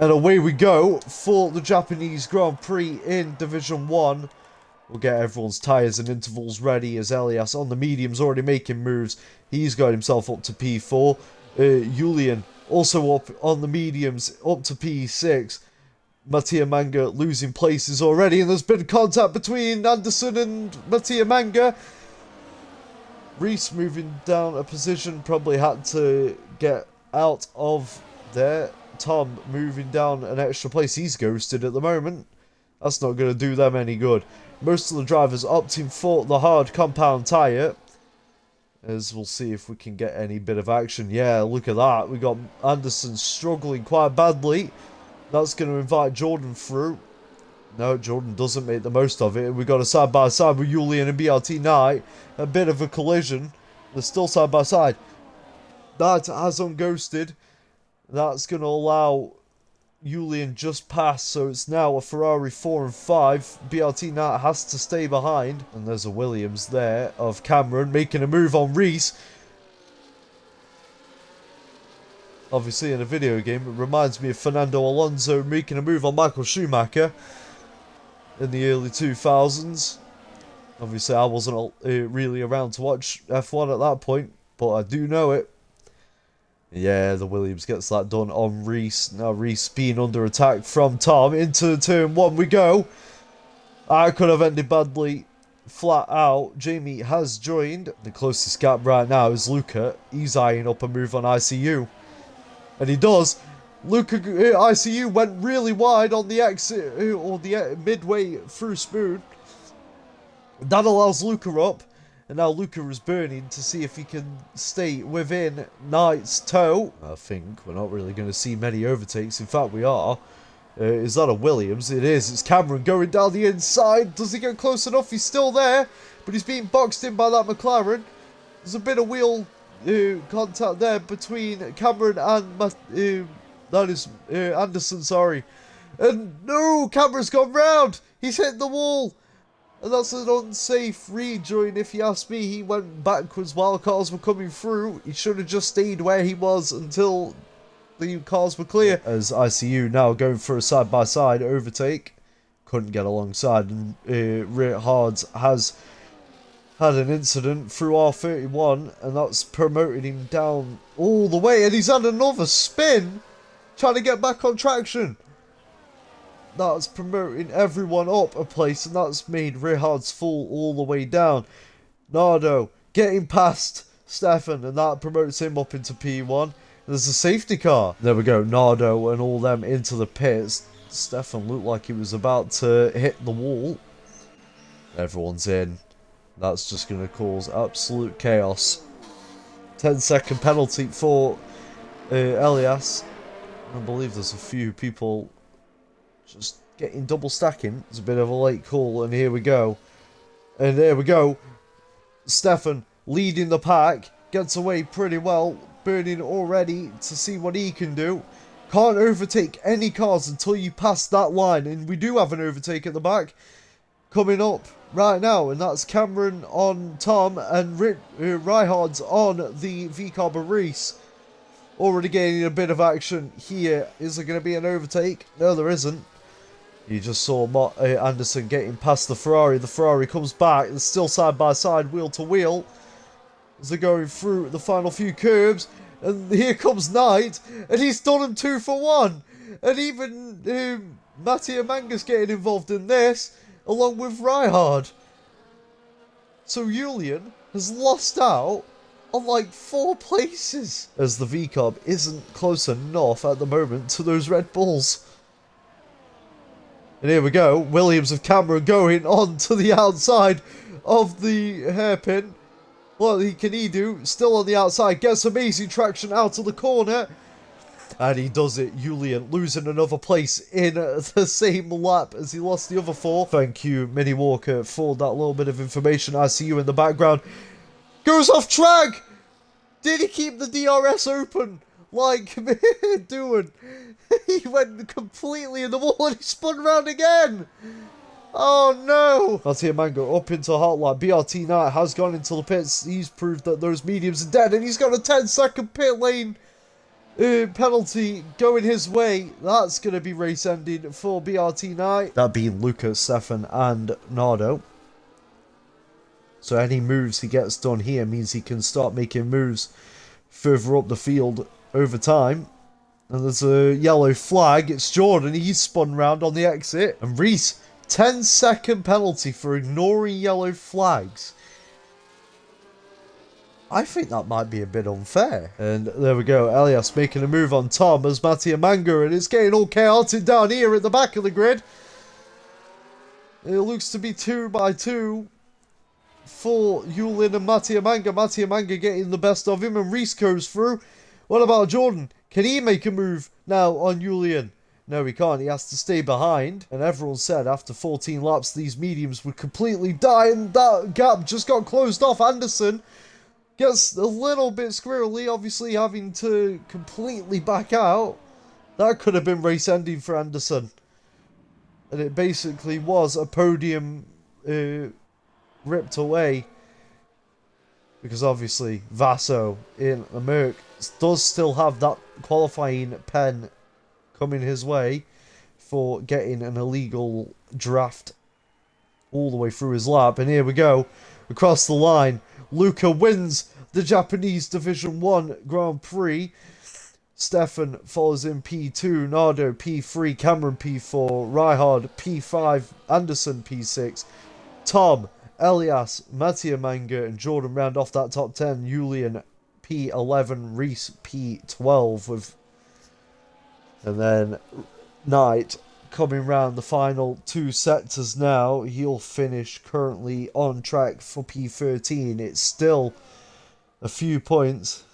And away we go for the Japanese Grand Prix in Division 1. We'll get everyone's tyres and intervals ready as Elias on the mediums already making moves. He's got himself up to P4. Julian also up on the mediums, up to P6. Mattia Manga losing places already, and there's been contact between Anderson and Mattia Manga. Reese moving down a position, probably had to get out of there. Tom moving down an extra place. He's ghosted at the moment. That's not going to do them any good. Most of the drivers opting for the hard compound tyre. As we'll see if we can get any bit of action. Yeah, look at that. We got Anderson struggling quite badly. That's going to invite Jordan through. No, Jordan doesn't make the most of it. We got a side-by-side with Julian and BRT Knight. A bit of a collision. They're still side-by-side. That has unghosted. That's going to allow Julian just past, so it's now a Ferrari 4 and 5. BRT Knight has to stay behind. And there's a Williams there of Cameron making a move on Reese. Obviously in a video game, it reminds me of Fernando Alonso making a move on Michael Schumacher in the early 2000s. Obviously I wasn't really around to watch F1 at that point, but I do know it. Yeah, the Williams gets that done on Reese. Now Reese being under attack from Tom. Into turn 1 we go. I could have ended badly, flat out. Jamie has joined. The closest gap right now is Luca. He's eyeing up a move on ICU. And he does. Luca ICU went really wide on the exit, or the midway through Spoon. That allows Luca up. And now Luca is burning to see if he can stay within Knight's toe. I think we're not really going to see many overtakes. In fact, we are. Is that a Williams? It is. It's Cameron going down the inside. Does he get close enough? He's still there. But he's being boxed in by that McLaren. There's a bit of wheel contact there between Cameron and Anderson, sorry. And no, Cameron's gone round. He's hit the wall. And that's an unsafe rejoin, if you ask me. He went backwards while cars were coming through. He should have just stayed where he was until the cars were clear. As ICU now going for a side-by-side overtake. Couldn't get alongside. And Rear Hards has had an incident through R31. And that's promoted him down all the way. And he's had another spin. Trying to get back on traction. That's promoting everyone up a place, and that's made Rihard's fall all the way down. Nardo getting past Stefan, and that promotes him up into P1. There's a safety car. There we go, Nardo and all them into the pits. Stefan looked like he was about to hit the wall. Everyone's in. That's just going to cause absolute chaos. 10-second penalty for Elias. I believe there's a few people just getting double stacking. It's a bit of a late call, and here we go. And there we go. Stefan leading the pack. Gets away pretty well. Burning already to see what he can do. Can't overtake any cars until you pass that line. And we do have an overtake at the back. Coming up right now. And that's Cameron on Tom. And Ryhard's on the VCarb Reese. Already gaining a bit of action here. Is there going to be an overtake? No, there isn't. You just saw Anderson getting past the Ferrari. The Ferrari comes back. It's still side by side, wheel to wheel. As they're going through the final few curbs. And here comes Knight. And he's done them 2 for 1. And even Mattia Manga's getting involved in this. Along with Ryhard. So Julian has lost out on like 4 places. As the VCarb isn't close enough at the moment to those Red Bulls. And here we go, Williams of Cameron going on to the outside of the hairpin. What can he do? Still on the outside, gets amazing traction out of the corner. And he does it, Julian losing another place in the same lap as he lost the other 4. Thank you, Mini Walker, for that little bit of information. I see you in the background. Goes off track! Did he keep the DRS open? Like doing? He went completely in the wall and he spun around again. Oh no! Mattia Mango up into Hotline. BRT Knight has gone into the pits. He's proved that those mediums are dead and he's got a 10-second pit lane penalty going his way. That's going to be race ending for BRT Knight. That being Lucas, Stefan and Nardo. So any moves he gets done here means he can start making moves further up the field over time. And there's a yellow flag. It's Jordan. He's spun round on the exit. And Reese, 10-second penalty for ignoring yellow flags. I think that might be a bit unfair. And there we go. Elias making a move on Tom as Mattia Manga. And it's getting all chaotic down here at the back of the grid. It looks to be 2x2 for Yulin and Mattia Manga. Mattia Manga getting the best of him. And Reese goes through. What about Jordan? Can he make a move now on Julian? No, he can't. He has to stay behind. And everyone said after 14 laps, these mediums would completely die. And that gap just got closed off. Anderson gets a little bit squirrely, obviously having to completely back out. That could have been race ending for Anderson. And it basically was a podium ripped away. Because obviously Vaso in the Merc does still have that qualifying pen coming his way for getting an illegal draft all the way through his lap. And here we go, across the line. Luca wins the Japanese Division 1 Grand Prix. Stefan follows in P2, Nardo P3, Cameron P4, Ryhard P5, Anderson P6, Tom, Elias, Mattia Manga and Jordan round off that top 10. Julian P11, Reese P12 with, and then Knight coming round the final two sectors now. He'll finish currently on track for P13. It's still a few points